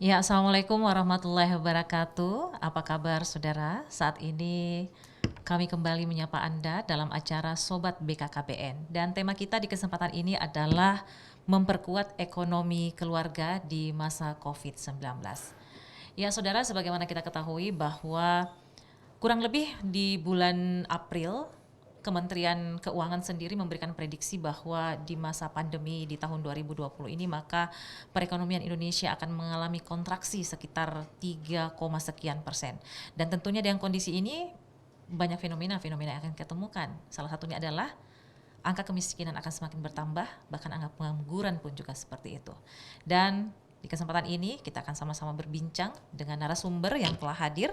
Ya, Assalamualaikum warahmatullahi wabarakatuh. Apa kabar saudara? Saat ini kami kembali menyapa Anda dalam acara Sobat BKKBN. Dan tema kita di kesempatan ini adalah memperkuat ekonomi keluarga di masa COVID-19. Ya saudara, sebagaimana kita ketahui bahwa kurang lebih di bulan April, Kementerian Keuangan sendiri memberikan prediksi bahwa di masa pandemi di tahun 2020 ini maka perekonomian Indonesia akan mengalami kontraksi sekitar 3, sekian persen. Dan tentunya dengan kondisi ini banyak fenomena-fenomena yang akan kita temukan. Salah satunya adalah angka kemiskinan akan semakin bertambah, bahkan angka pengangguran pun juga seperti itu. Dan di kesempatan ini kita akan sama-sama berbincang dengan narasumber yang telah hadir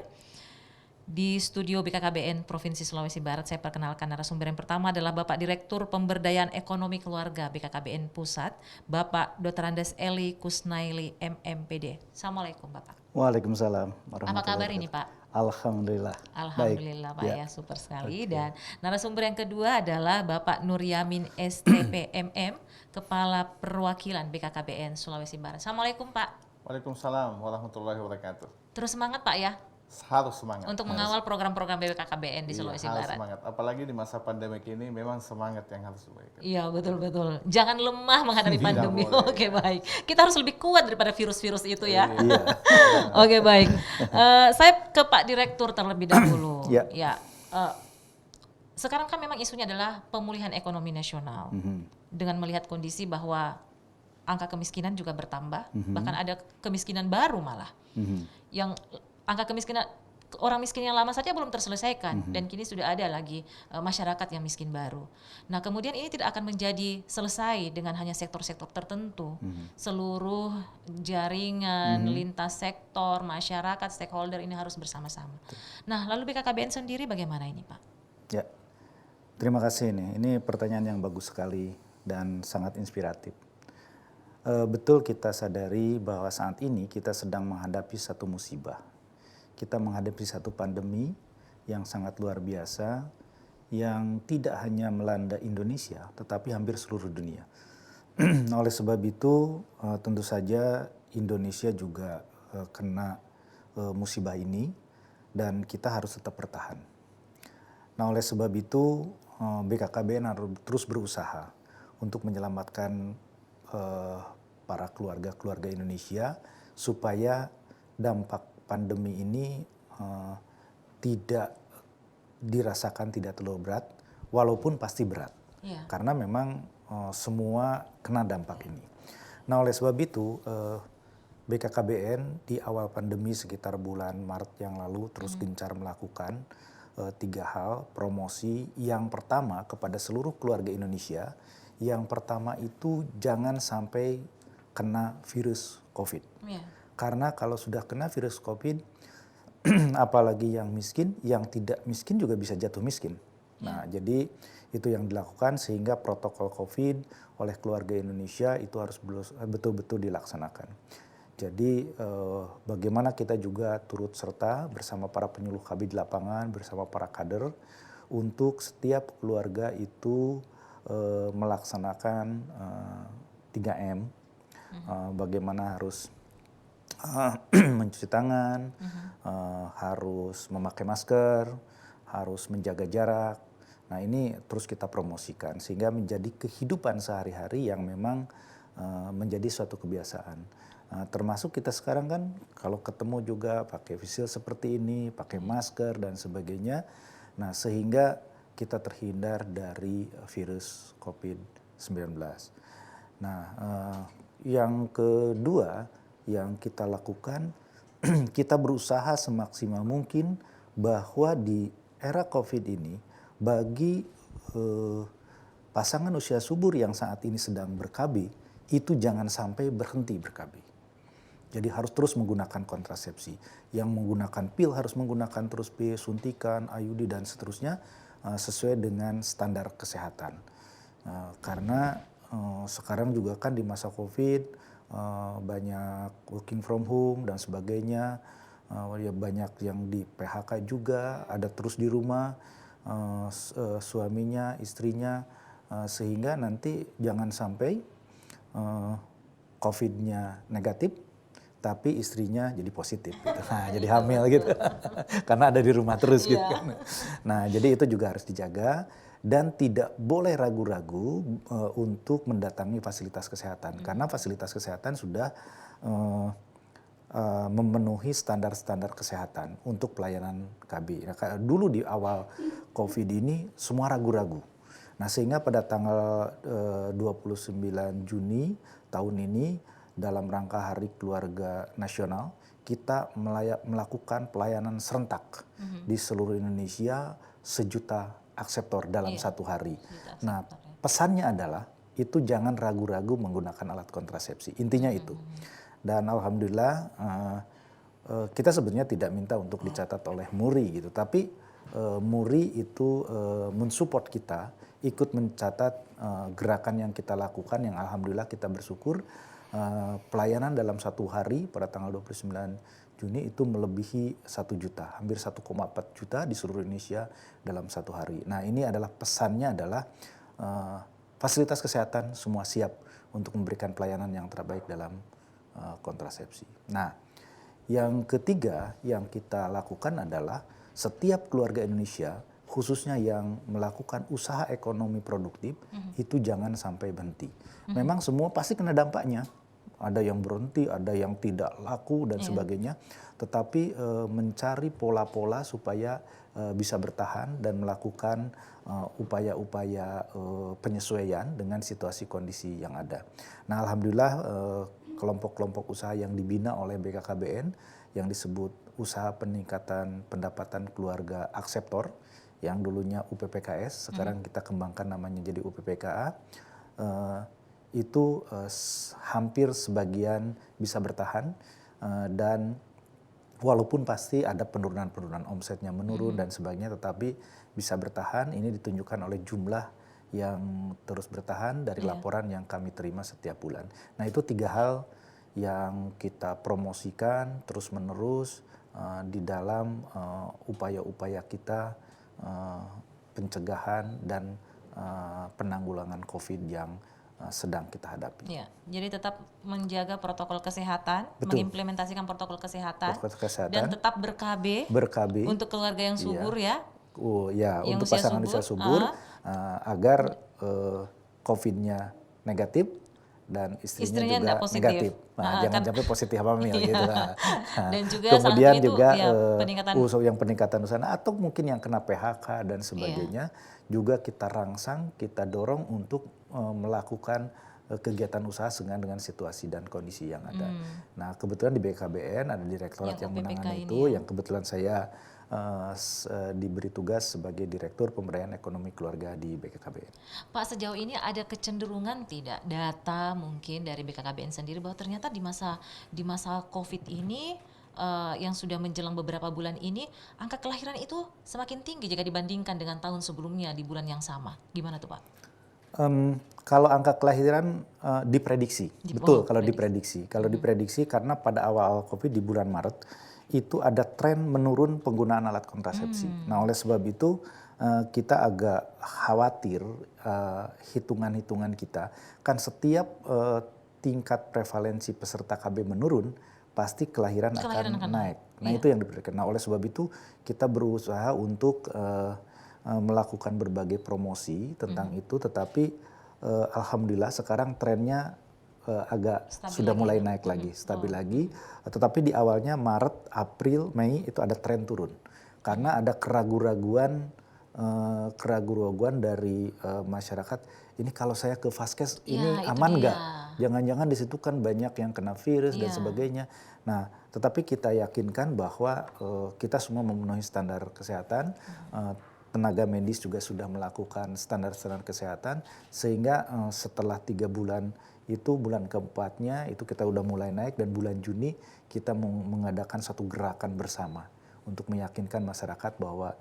di studio BKKBN Provinsi Sulawesi Barat. Saya perkenalkan narasumber yang pertama adalah Bapak Direktur Pemberdayaan Ekonomi Keluarga BKKBN Pusat, Bapak Dr. Andes Eli Kusnaili MMPD. Assalamualaikum Bapak. Waalaikumsalam Apa warahmatullahi kabar ini wabarakatuh. Pak? Alhamdulillah. Baik. Alhamdulillah Pak Ya. ya, super sekali. Oke. Dan narasumber yang kedua adalah Bapak Nuryamin STP MM, Kepala Perwakilan BKKBN Sulawesi Barat. Assalamualaikum Pak. Waalaikumsalam warahmatullahi wabarakatuh. Terus semangat Pak ya Harus semangat. untuk mengawal program-program BKKBN di Iya, Sulawesi harus Barat. semangat. Apalagi di masa pandemi ini memang semangat yang harus diberikan. Iya betul-betul. Jangan lemah menghadapi Tidak pandemi. boleh. Oke baik. Kita harus lebih kuat daripada virus-virus itu ya. Iya. Oke baik. Saya ke Pak Direktur terlebih dahulu. Ya. Ya. Sekarang kan memang isunya adalah pemulihan ekonomi nasional. Dengan melihat kondisi bahwa angka kemiskinan juga bertambah, bahkan ada kemiskinan baru malah. Yang angka kemiskinan orang miskin yang lama saja belum terselesaikan dan kini sudah ada lagi masyarakat yang miskin baru. Nah, kemudian ini tidak akan menjadi selesai dengan hanya sektor-sektor tertentu. Seluruh jaringan lintas sektor, masyarakat, stakeholder ini harus bersama-sama. Nah, lalu BKKBN sendiri bagaimana ini, Pak? Ya. Terima kasih ini. Ini pertanyaan yang bagus sekali dan sangat inspiratif. Betul kita sadari bahwa saat ini kita sedang menghadapi satu musibah. Kita menghadapi satu pandemi yang sangat luar biasa yang tidak hanya melanda Indonesia tetapi hampir seluruh dunia. Oleh sebab itu tentu saja Indonesia juga kena musibah ini dan kita harus tetap bertahan. Nah, oleh sebab itu BKKBN harus terus berusaha untuk menyelamatkan para keluarga-keluarga Indonesia supaya dampak pandemi ini tidak dirasakan tidak terlalu berat, walaupun pasti berat. Iya. Karena memang semua kena dampak ini. Nah, oleh sebab itu BKKBN di awal pandemi sekitar bulan Maret yang lalu terus gencar melakukan 3 hal promosi. Yang pertama kepada seluruh keluarga Indonesia, yang pertama itu jangan sampai kena virus COVID. Iya. Karena kalau sudah kena virus COVID, apalagi yang miskin, yang tidak miskin juga bisa jatuh miskin. Nah, jadi itu yang dilakukan sehingga protokol COVID oleh keluarga Indonesia itu harus betul-betul dilaksanakan. Jadi bagaimana kita juga turut serta bersama para penyuluh KB di lapangan, bersama para kader untuk setiap keluarga itu melaksanakan 3M. Bagaimana harus mencuci tangan, harus memakai masker, harus menjaga jarak. Nah, ini terus kita promosikan sehingga menjadi kehidupan sehari-hari yang memang menjadi suatu kebiasaan. Termasuk kita sekarang kan kalau ketemu juga pakai face shield seperti ini, pakai masker dan sebagainya. Nah, sehingga kita terhindar dari virus COVID-19. Nah, yang kedua yang kita lakukan, kita berusaha semaksimal mungkin bahwa di era COVID ini bagi pasangan usia subur yang saat ini sedang ber-KB itu jangan sampai berhenti ber-KB. Jadi harus terus menggunakan kontrasepsi. Yang menggunakan pil harus menggunakan terus pil, suntikan, IUD dan seterusnya sesuai dengan standar kesehatan. Karena sekarang juga kan di masa COVID banyak working from home dan sebagainya, ya banyak yang di PHK juga, ada terus di rumah suaminya, istrinya, sehingga nanti jangan sampai COVID-nya negatif, tapi istrinya jadi positif gitu. Nah, jadi hamil gitu. Karena ada di rumah terus gitu kan. Nah, jadi itu juga harus dijaga dan tidak boleh ragu-ragu untuk mendatangi fasilitas kesehatan karena fasilitas kesehatan sudah memenuhi standar-standar kesehatan untuk pelayanan KB. Nah, dulu di awal COVID ini semua ragu-ragu. Nah, sehingga pada tanggal 29 Juni tahun ini dalam rangka Hari Keluarga Nasional, kita melakukan pelayanan serentak di seluruh Indonesia 1.000.000 akseptor dalam satu hari. Nah, pesannya adalah itu jangan ragu-ragu menggunakan alat kontrasepsi. Intinya itu. Dan alhamdulillah kita sebenarnya tidak minta untuk dicatat oleh MURI gitu, tapi MURI itu mensupport kita ikut mencatat gerakan yang kita lakukan yang alhamdulillah kita bersyukur pelayanan dalam satu hari pada tanggal 29 Juni itu melebihi 1 juta, hampir 1,4 juta di seluruh Indonesia dalam satu hari. Nah, ini adalah pesannya adalah fasilitas kesehatan semua siap untuk memberikan pelayanan yang terbaik dalam kontrasepsi. Nah, yang ketiga yang kita lakukan adalah setiap keluarga Indonesia, khususnya yang melakukan usaha ekonomi produktif, itu jangan sampai berhenti. Memang semua pasti kena dampaknya. Ada yang berhenti, ada yang tidak laku dan sebagainya. Tetapi mencari pola-pola supaya bisa bertahan dan melakukan upaya-upaya penyesuaian dengan situasi kondisi yang ada. Nah, alhamdulillah kelompok-kelompok usaha yang dibina oleh BKKBN yang disebut usaha peningkatan pendapatan keluarga akseptor yang dulunya UPPKS, sekarang kita kembangkan namanya jadi UPPKA, itu hampir sebagian bisa bertahan dan walaupun pasti ada penurunan-penurunan omsetnya menurun dan sebagainya, tetapi bisa bertahan. Ini ditunjukkan oleh jumlah yang terus bertahan dari laporan yang kami terima setiap bulan. Nah, itu 3 hal yang kita promosikan terus-menerus di dalam upaya-upaya kita pencegahan dan penanggulangan COVID yang sedang kita hadapi. Ya, jadi tetap menjaga protokol kesehatan, mengimplementasikan protokol kesehatan, dan tetap ber-KB untuk keluarga yang subur ya. Ya, yang untuk usia pasangan usia subur agar COVID-nya negatif dan istrinya juga negatif. Nah, jangan sampai positif hamil gitu. Dan juga kemudian itu, juga ya, peningkatan usaha atau mungkin yang kena PHK dan sebagainya juga kita rangsang, kita dorong untuk melakukan kegiatan usaha dengan situasi dan kondisi yang ada. Nah, kebetulan di BKBN ada direktorat yang menangani itu, yang kebetulan saya diberi tugas sebagai Direktur Pemberdayaan Ekonomi Keluarga di BKKBN. Pak, sejauh ini ada kecenderungan tidak data mungkin dari BKKBN sendiri bahwa ternyata di masa COVID ini yang sudah menjelang beberapa bulan ini angka kelahiran itu semakin tinggi jika dibandingkan dengan tahun sebelumnya di bulan yang sama. Gimana tuh Pak? Kalau angka kelahiran diprediksi, betul kalau diprediksi. Kalau diprediksi karena pada awal COVID di bulan Maret itu ada tren menurun penggunaan alat kontrasepsi. Nah, oleh sebab itu kita agak khawatir hitungan-hitungan kita kan setiap tingkat prevalensi peserta KB menurun pasti kelahiran akan naik. Nah, itu yang diprediksi. Nah, oleh sebab itu kita berusaha untuk melakukan berbagai promosi tentang itu, tetapi alhamdulillah sekarang trennya agak sudah mulai naik lagi, stabil lagi. Tetapi di awalnya Maret, April, Mei itu ada tren turun karena ada keraguan-raguan dari masyarakat. Ini kalau saya ke Vaskes ini aman nggak? Jangan-jangan di situ kan banyak yang kena virus dan sebagainya. Nah, tetapi kita yakinkan bahwa kita semua memenuhi standar kesehatan. Tenaga medis juga sudah melakukan standar-standar kesehatan sehingga setelah 3 bulan itu bulan keempatnya itu kita udah mulai naik dan bulan Juni kita mengadakan satu gerakan bersama untuk meyakinkan masyarakat bahwa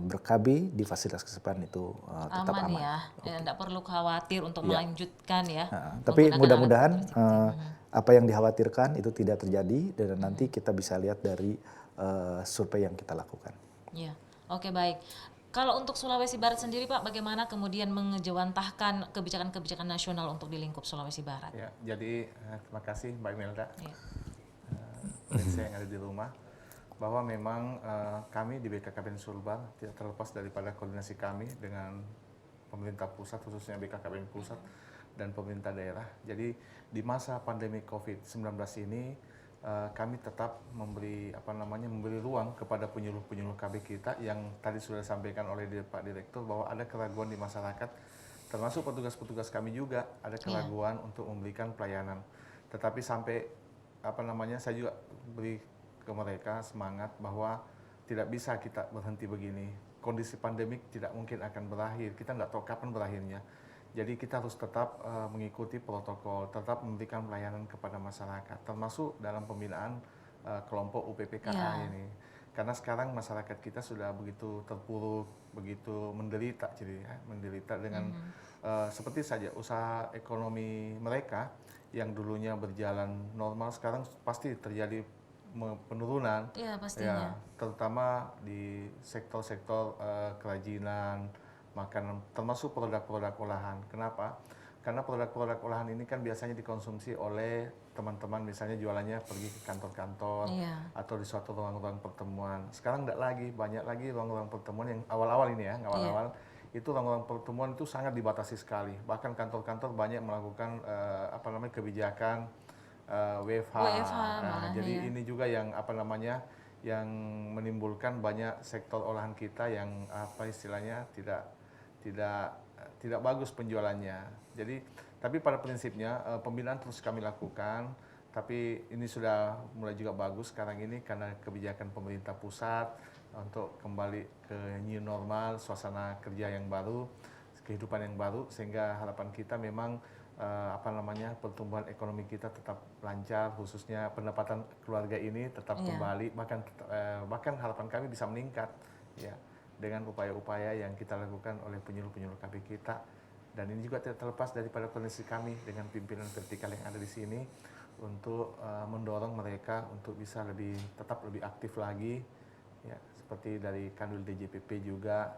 ber-KB di fasilitas kesehatan itu tetap aman. Ya, tidak perlu khawatir untuk melanjutkan ya. Tapi mudah-mudahan apa yang dikhawatirkan itu tidak terjadi dan nanti kita bisa lihat dari survei yang kita lakukan. Ya, oke, baik. Kalau untuk Sulawesi Barat sendiri Pak, bagaimana kemudian mengejawantahkan kebijakan-kebijakan nasional untuk di lingkup Sulawesi Barat? Ya, jadi terima kasih Mbak Imelda. pemirsa yang ada di rumah, bahwa memang kami di BKKBN Sulbar tidak terlepas daripada koordinasi kami dengan pemerintah pusat, khususnya BKKBN pusat dan pemerintah daerah. Jadi di masa pandemi COVID-19 ini kami tetap memberi ruang kepada penyuluh-penyuluh KB kita yang tadi sudah disampaikan oleh Pak Direktur bahwa ada keraguan di masyarakat, termasuk petugas-petugas kami juga ada keraguan untuk memberikan pelayanan. Tetapi sampai saya juga beri ke mereka semangat bahwa tidak bisa kita berhenti begini. Kondisi pandemik tidak mungkin akan berakhir. Kita nggak tahu kapan berakhirnya. Jadi kita harus tetap mengikuti protokol, tetap memberikan pelayanan kepada masyarakat, termasuk dalam pembinaan kelompok UPPKA ini. Karena sekarang masyarakat kita sudah begitu terpuruk, begitu menderita, menderita dengan seperti saja usaha ekonomi mereka yang dulunya berjalan normal sekarang pasti terjadi penurunan. Iya, pastinya. Terutama di sektor-sektor kerajinan, makanan, termasuk produk-produk olahan. Kenapa? Karena produk-produk olahan ini kan biasanya dikonsumsi oleh teman-teman, misalnya jualannya pergi ke kantor-kantor atau di suatu ruang-ruang pertemuan. Sekarang enggak lagi, banyak lagi ruang-ruang pertemuan yang awal-awal ini awal-awal itu ruang-ruang pertemuan itu sangat dibatasi sekali. Bahkan kantor-kantor banyak melakukan kebijakan WFH. Jadi ini juga yang yang menimbulkan banyak sektor olahan kita yang istilahnya tidak bagus penjualannya. Jadi tapi pada prinsipnya pembinaan terus kami lakukan, tapi ini sudah mulai juga bagus sekarang ini karena kebijakan pemerintah pusat untuk kembali ke new normal, suasana kerja yang baru, kehidupan yang baru, sehingga harapan kita memang pertumbuhan ekonomi kita tetap lancar, khususnya pendapatan keluarga ini tetap kembali, bahkan harapan kami bisa meningkat ya dengan upaya-upaya yang kita lakukan oleh penyuluh-penyuluh KB kita. Dan ini juga tidak terlepas daripada kondisi kami dengan pimpinan vertikal yang ada di sini untuk mendorong mereka untuk bisa tetap lebih aktif lagi ya, seperti dari Kanwil DJPP juga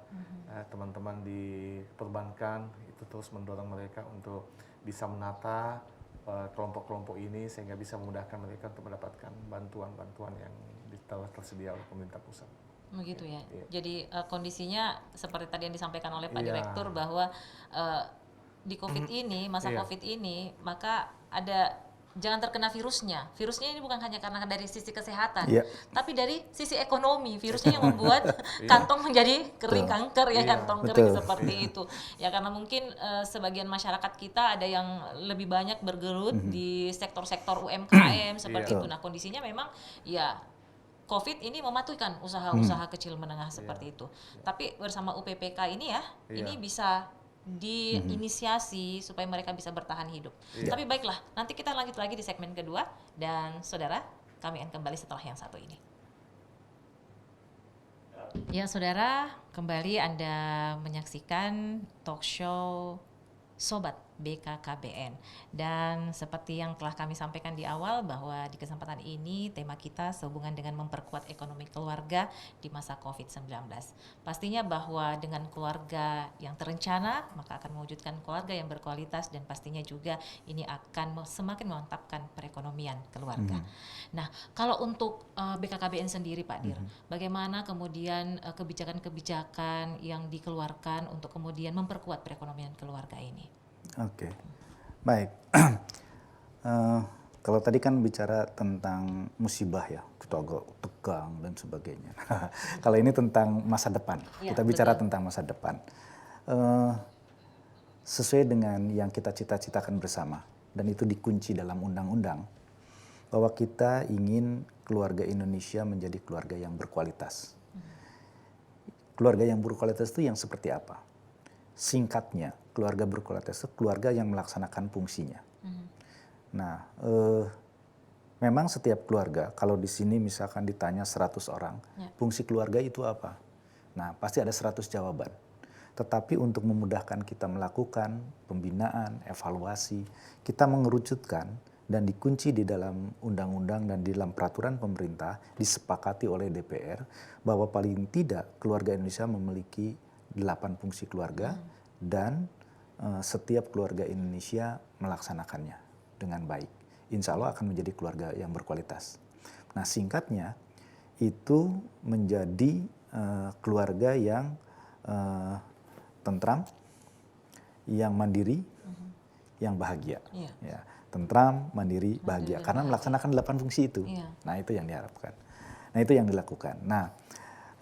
teman-teman di perbankan itu terus mendorong mereka untuk bisa menata kelompok-kelompok ini sehingga bisa memudahkan mereka untuk mendapatkan bantuan-bantuan yang telah tersedia oleh pemerintah pusat. Begitu ya. Jadi kondisinya seperti tadi yang disampaikan oleh Pak Direktur bahwa di COVID ini, masa COVID ini, maka jangan terkena virusnya. Virusnya ini bukan hanya karena dari sisi kesehatan, tapi dari sisi ekonomi. Virusnya yang membuat kantong menjadi kering, kanker ya, kantong kering seperti itu. Ya karena mungkin sebagian masyarakat kita ada yang lebih banyak bergelut di sektor-sektor UMKM seperti itu. Nah kondisinya memang ya COVID ini mematuhkan usaha-usaha kecil menengah seperti itu. Tapi bersama UPPK ini ini bisa diinisiasi supaya mereka bisa bertahan hidup. Tapi baiklah, nanti kita lanjut lagi di segmen kedua dan saudara, kami akan kembali setelah yang satu ini. Ya saudara, kembali Anda menyaksikan talk show Sobat BKKBN. Dan seperti yang telah kami sampaikan di awal bahwa di kesempatan ini tema kita sehubungan dengan memperkuat ekonomi keluarga di masa COVID-19. Pastinya bahwa dengan keluarga yang terencana maka akan mewujudkan keluarga yang berkualitas dan pastinya juga ini akan semakin memantapkan perekonomian keluarga. Nah, kalau untuk BKKBN sendiri Pak Dir, bagaimana kemudian kebijakan-kebijakan yang dikeluarkan untuk kemudian memperkuat perekonomian keluarga ini? Oke, baik. Kalau tadi kan bicara tentang musibah ya, kita agak tegang dan sebagainya. Kalau ini tentang masa depan, kita bicara tentang masa depan. Sesuai dengan yang kita cita-citakan bersama, dan itu dikunci dalam undang-undang, bahwa kita ingin keluarga Indonesia menjadi keluarga yang berkualitas. Keluarga yang berkualitas itu yang seperti apa? Singkatnya, keluarga berkualitas itu keluarga yang melaksanakan fungsinya. Nah, memang setiap keluarga, kalau di sini misalkan ditanya 100 orang, fungsi keluarga itu apa? Nah, pasti ada 100 jawaban. Tetapi untuk memudahkan kita melakukan pembinaan, evaluasi, kita mengerucutkan dan dikunci di dalam undang-undang dan di dalam peraturan pemerintah, disepakati oleh DPR, bahwa paling tidak keluarga Indonesia memiliki 8 fungsi keluarga dan setiap keluarga Indonesia melaksanakannya dengan baik. Insya Allah akan menjadi keluarga yang berkualitas. Nah, singkatnya itu menjadi keluarga yang tentram, yang mandiri, yang bahagia. Iya. Ya, tentram, mandiri, bahagia. dan Karena melaksanakan 8 fungsi itu. Iya. Nah, itu yang diharapkan. Nah, itu yang dilakukan. Nah,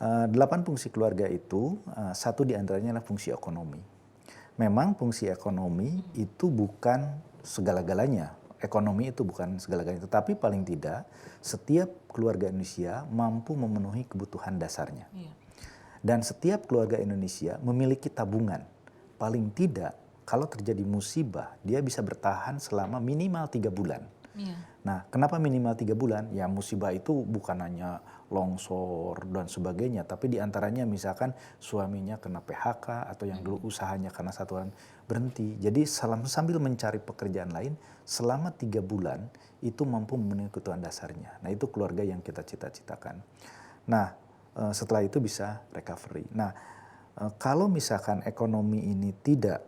8 fungsi keluarga itu, satu diantaranya adalah fungsi ekonomi. Memang fungsi ekonomi itu bukan segala-galanya. Ekonomi itu bukan segala-galanya. Tetapi paling tidak, setiap keluarga Indonesia mampu memenuhi kebutuhan dasarnya. Iya. Dan setiap keluarga Indonesia memiliki tabungan. Paling tidak, kalau terjadi musibah, dia bisa bertahan selama minimal 3 bulan. Iya. Nah, kenapa minimal 3 bulan? Ya, musibah itu bukan hanya longsor dan sebagainya, tapi diantaranya misalkan suaminya kena PHK atau yang dulu usahanya karena satuan berhenti. Jadi sambil mencari pekerjaan lain, selama 3 bulan itu mampu memenuhi kebutuhan dasarnya. Nah, itu keluarga yang kita cita-citakan. Nah, setelah itu bisa recovery. Nah, kalau misalkan ekonomi ini tidak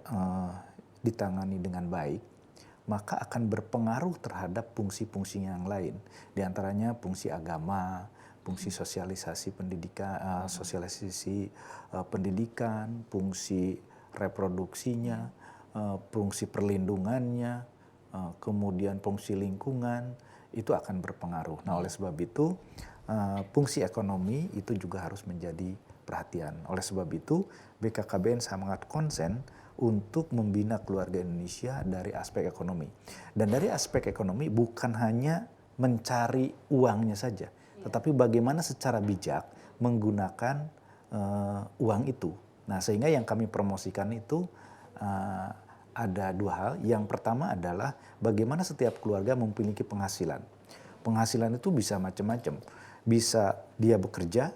ditangani dengan baik, maka akan berpengaruh terhadap fungsi-fungsi yang lain. Di antaranya fungsi agama, fungsi sosialisasi pendidikan, fungsi reproduksinya, fungsi perlindungannya, kemudian fungsi lingkungan, itu akan berpengaruh. Nah, oleh sebab itu, fungsi ekonomi itu juga harus menjadi perhatian. Oleh sebab itu, BKKBN sangat konsen untuk membina keluarga Indonesia dari aspek ekonomi. Dan dari aspek ekonomi bukan hanya mencari uangnya saja, tetapi bagaimana secara bijak menggunakan uang itu. Nah, sehingga yang kami promosikan itu ada 2 hal. Yang pertama adalah bagaimana setiap keluarga memiliki penghasilan. Penghasilan itu bisa macam-macam. Bisa dia bekerja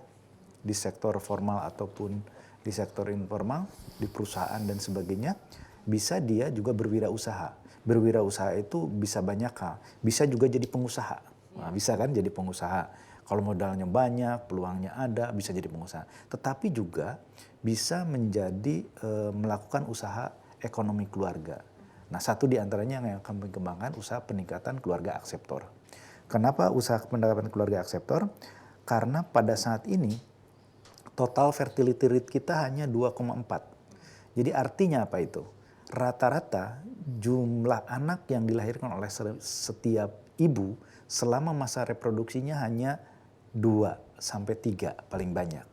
di sektor formal ataupun di sektor informal, di perusahaan dan sebagainya. Bisa dia juga berwirausaha. Berwirausaha itu bisa banyak hal. Bisa juga jadi pengusaha. Nah, bisa kan jadi pengusaha. Kalau modalnya banyak, peluangnya ada, bisa jadi pengusaha. Tetapi juga bisa menjadi melakukan usaha ekonomi keluarga. Nah, satu di antaranya yang kami kembangkan usaha peningkatan keluarga akseptor. Kenapa usaha peningkatan keluarga akseptor? Karena pada saat ini total fertility rate kita hanya 2,4. Jadi artinya apa itu? Rata-rata jumlah anak yang dilahirkan oleh setiap ibu selama masa reproduksinya hanya 2 sampai 3 paling banyak.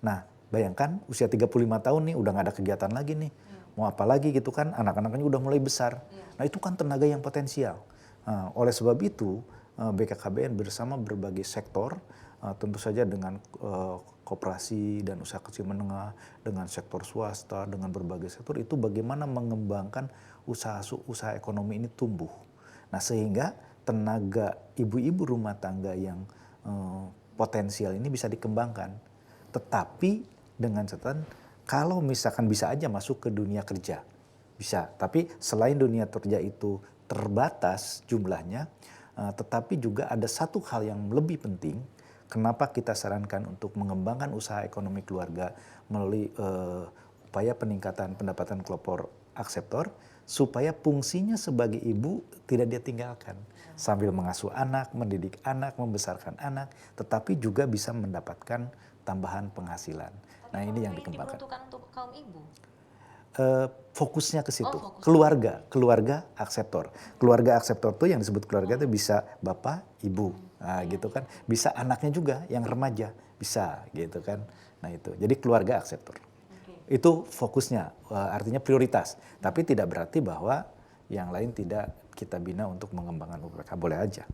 Nah, bayangkan usia 35 tahun nih udah gak ada kegiatan lagi nih. Mau apa lagi gitu kan, anak-anaknya udah mulai besar. Nah, itu kan tenaga yang potensial. Nah, oleh sebab itu BKKBN bersama berbagai sektor, tentu saja dengan koperasi dan usaha kecil menengah, dengan sektor swasta, dengan berbagai sektor, itu bagaimana mengembangkan usaha ekonomi ini tumbuh. Nah, sehingga tenaga ibu-ibu rumah tangga yang potensial ini bisa dikembangkan. Tetapi dengan catatan, kalau misalkan bisa aja masuk ke dunia kerja, bisa. Tapi selain dunia kerja itu terbatas jumlahnya, tetapi juga ada satu hal yang lebih penting. Kenapa kita sarankan untuk mengembangkan usaha ekonomi keluarga melalui upaya peningkatan pendapatan kelompok akseptor, supaya fungsinya sebagai ibu tidak dia tinggalkan. Sambil mengasuh anak, mendidik anak, membesarkan anak, tetapi juga bisa mendapatkan tambahan penghasilan. Nah, ini yang dikembangkan. Diperuntukkan untuk kaum ibu? Fokusnya ke situ. Keluarga akseptor. Keluarga akseptor tuh yang disebut keluarga itu bisa bapak, ibu, nah, gitu kan. Bisa anaknya juga yang remaja, bisa gitu kan. Nah, itu. Jadi keluarga akseptor. Itu fokusnya, artinya prioritas. Tapi tidak berarti bahwa yang lain tidak kita bina untuk mengembangkan UPK, boleh aja.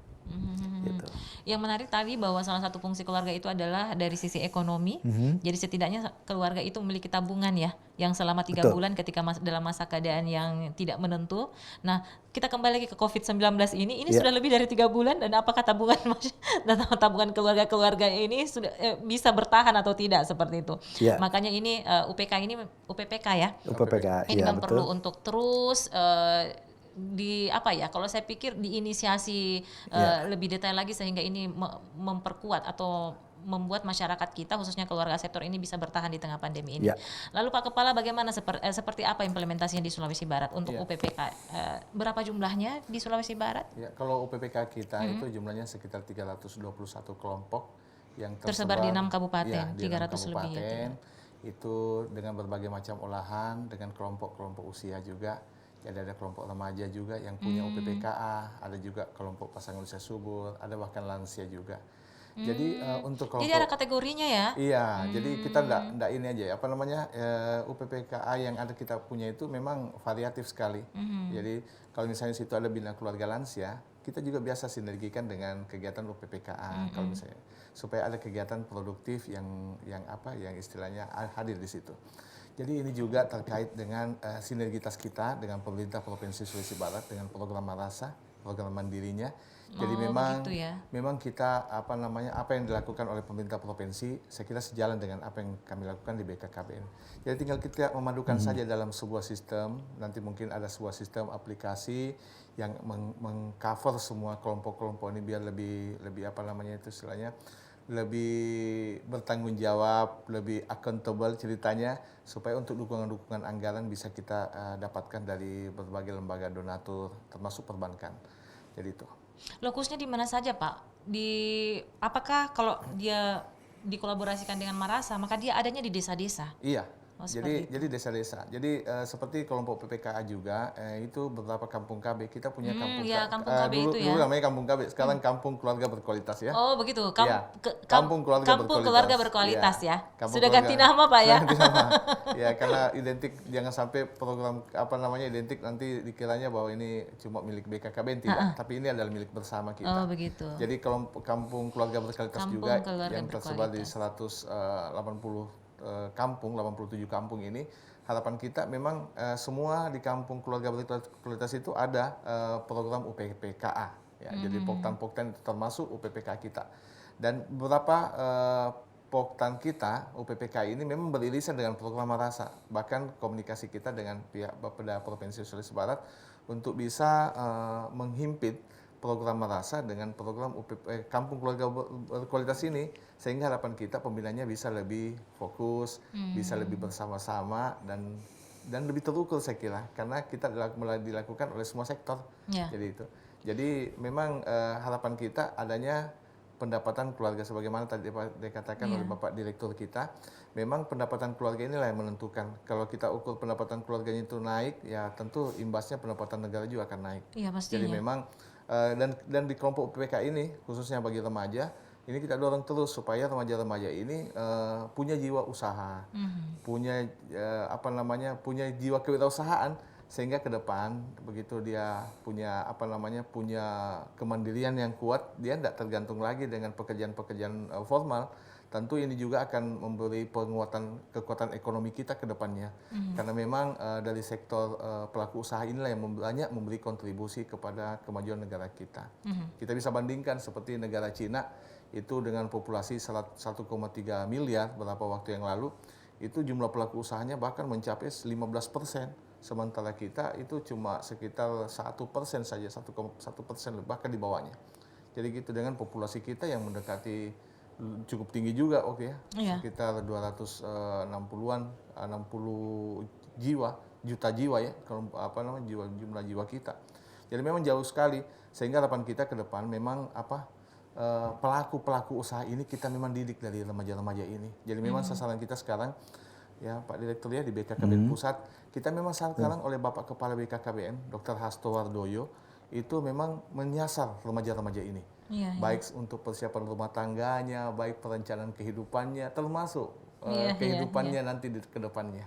Gitu. Yang menarik tadi bahwa salah satu fungsi keluarga itu adalah dari sisi ekonomi. Jadi setidaknya keluarga itu memiliki tabungan ya, yang selama 3 bulan ketika dalam masa keadaan yang tidak menentu. Nah, kita kembali lagi ke COVID-19 ini sudah lebih dari 3 bulan, dan apakah tabungan keluarga-keluarga ini sudah bisa bertahan atau tidak seperti itu. Makanya ini UPPK ya. UPPK, ini memang perlu betul. untuk terus kalau saya pikir diinisiasi lebih detail lagi sehingga ini memperkuat atau membuat masyarakat kita khususnya keluarga sektor ini bisa bertahan di tengah pandemi ini. Ya. Lalu Pak Kepala, bagaimana seperti apa implementasinya di Sulawesi Barat untuk Ya. UPPK? Berapa jumlahnya di Sulawesi Barat? Ya, kalau UPPK kita itu jumlahnya sekitar 321 kelompok yang Tersebar di 6 kabupaten, di 6 300 lebih ya, kabupaten, itu dengan berbagai macam olahan, dengan kelompok-kelompok usia juga. Jadi ada kelompok remaja juga yang punya UPPKA, ada juga kelompok pasangan usia subur, ada bahkan lansia juga. Jadi untuk kelompok, Jadi ada kategorinya ya? iya, jadi kita ndak ini aja ya, apa namanya, UPPKA yang ada kita punya itu memang variatif sekali. Jadi kalau misalnya situ ada bina keluarga lansia, kita juga biasa sinergikan dengan kegiatan UPPKA kalau misalnya, supaya ada kegiatan produktif yang istilahnya hadir di situ. Jadi ini juga terkait dengan sinergitas kita dengan pemerintah Provinsi Sulawesi Barat dengan program Marasa, program mandirinya. Jadi memang kita apa yang dilakukan oleh pemerintah provinsi, saya kira sejalan dengan apa yang kami lakukan di BKKBN. Jadi tinggal kita memadukan saja dalam sebuah sistem. Nanti mungkin ada sebuah sistem aplikasi yang mengcover semua kelompok-kelompok ini biar lebih istilahnya lebih bertanggung jawab, lebih accountable ceritanya, supaya untuk dukungan-dukungan anggaran bisa kita dapatkan dari berbagai lembaga donatur, termasuk perbankan. Jadi itu. Lokusnya di mana saja Pak? Apakah kalau dia dikolaborasikan dengan Marasa, maka dia adanya di desa-desa? Iya. Oh, Jadi desa-desa. Jadi seperti kelompok PPKA juga itu beberapa kampung KB. Kita punya kampung kampung KB itu dulu namanya kampung KB, sekarang kampung keluarga berkualitas ya. Oh begitu, Iya. Kampung keluarga berkualitas Iya. ya. Kampung Sudah ganti keluarga. nama Pak ya? Ganti nama. Ya karena identik, jangan sampai program identik nanti dikiranya bahwa ini cuma milik BKKBN, tidak. Tapi ini adalah milik bersama Oh kita. begitu. Jadi kampung keluarga berkualitas Kampung juga keluarga yang tersebar di 180 kampung, 87 kampung ini, harapan kita memang semua di kampung keluarga berkualitas itu ada program UPPKA ya. Jadi poktan-poktan itu termasuk UPPKA kita. Dan beberapa poktan kita UPPKA ini memang beririsan dengan program Marasa. Bahkan komunikasi kita dengan pihak Bapeda Provinsi Sulawesi Barat untuk bisa menghimpit program Marasa dengan program Kampung Keluarga Berkualitas ini, sehingga harapan kita pembinanya bisa lebih fokus, bisa lebih bersama-sama dan lebih terukur saya kira, karena kita mulai dilakukan oleh semua sektor. Jadi itu. Jadi memang harapan kita adanya pendapatan keluarga sebagaimana tadi dikatakan oleh Bapak Direktur kita, memang pendapatan keluarga inilah yang menentukan. Kalau kita ukur pendapatan keluarganya itu naik, ya tentu imbasnya pendapatan negara juga akan naik. Iya pastinya. Jadi memang dan di kelompok UPPK ini khususnya bagi remaja ini kita dorong terus supaya remaja-remaja ini punya jiwa usaha, punya punya jiwa kewirausahaan, sehingga ke depan begitu dia punya punya kemandirian yang kuat, dia tidak tergantung lagi dengan pekerjaan-pekerjaan formal. Tentu ini juga akan memberi kekuatan ekonomi kita ke depannya. Karena memang dari sektor pelaku usaha inilah yang banyak memberi kontribusi kepada kemajuan negara kita. Kita bisa bandingkan seperti negara Cina, itu dengan populasi 1,3 miliar beberapa waktu yang lalu, itu jumlah pelaku usahanya bahkan mencapai 15%. Sementara kita itu cuma sekitar 1% saja, 1% bahkan di bawahnya. Jadi gitu, dengan populasi kita yang mendekati cukup tinggi juga sekitar 260-an 60 juta jiwa ya, kalau jumlah jiwa kita. Jadi memang jauh sekali, sehingga harapan kita ke depan memang pelaku usaha ini kita memang didik dari remaja-remaja ini. Jadi memang sasaran kita sekarang ya Pak Direktur ya, di BKKBN Pusat, kita memang sekarang oleh Bapak Kepala BKKBN Dr. Hasto Wardoyo itu memang menyasar remaja-remaja ini. Baik untuk persiapan rumah tangganya, baik perencanaan kehidupannya, termasuk kehidupannya nanti ke depannya.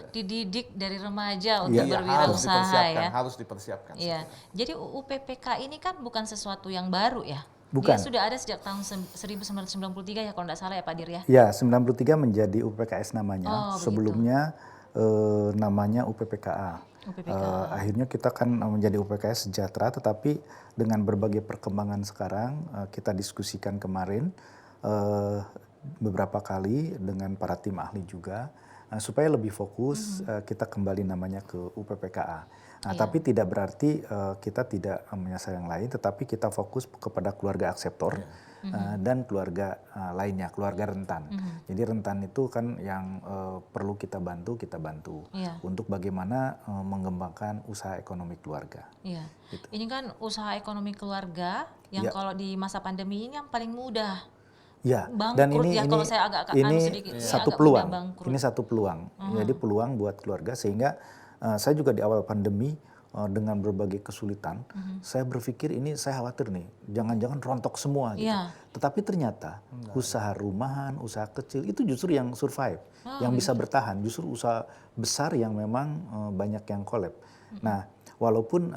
Dididik dari remaja untuk berwirausaha ya. Harus dipersiapkan. Iya. Jadi UPPK ini kan bukan sesuatu yang baru ya. Bukan. Dia sudah ada sejak tahun 1993 ya kalau tidak salah ya Pak Dir ya. Ya, 93 menjadi UPPKS namanya. Sebelumnya namanya UPPKA. Akhirnya kita kan menjadi UPKS sejahtera, tetapi dengan berbagai perkembangan sekarang kita diskusikan kemarin beberapa kali dengan para tim ahli juga supaya lebih fokus kita kembali namanya ke UPPKA. Nah, Iya. tapi tidak berarti kita tidak menyasar yang lain, tetapi kita fokus kepada keluarga akseptor dan keluarga lainnya, keluarga rentan. Jadi rentan itu kan yang perlu kita bantu Iya. untuk bagaimana mengembangkan usaha ekonomi keluarga. Iya. Gitu. Ini kan usaha ekonomi keluarga yang Ya. kalau di masa pandemi ini yang paling mudah Ya, dan bangkrut ya, kalau saya agak anu ini sedikit, ini satu agak mudah peluang. bangkrut. Ini satu peluang. Jadi peluang buat keluarga sehingga saya juga di awal pandemi dengan berbagai kesulitan, saya berpikir ini saya khawatir nih, jangan-jangan rontok semua gitu. Iya. Tetapi ternyata usaha rumahan, usaha kecil itu justru yang survive, yang bisa bertahan. Justru usaha besar yang memang banyak yang collab. Nah, walaupun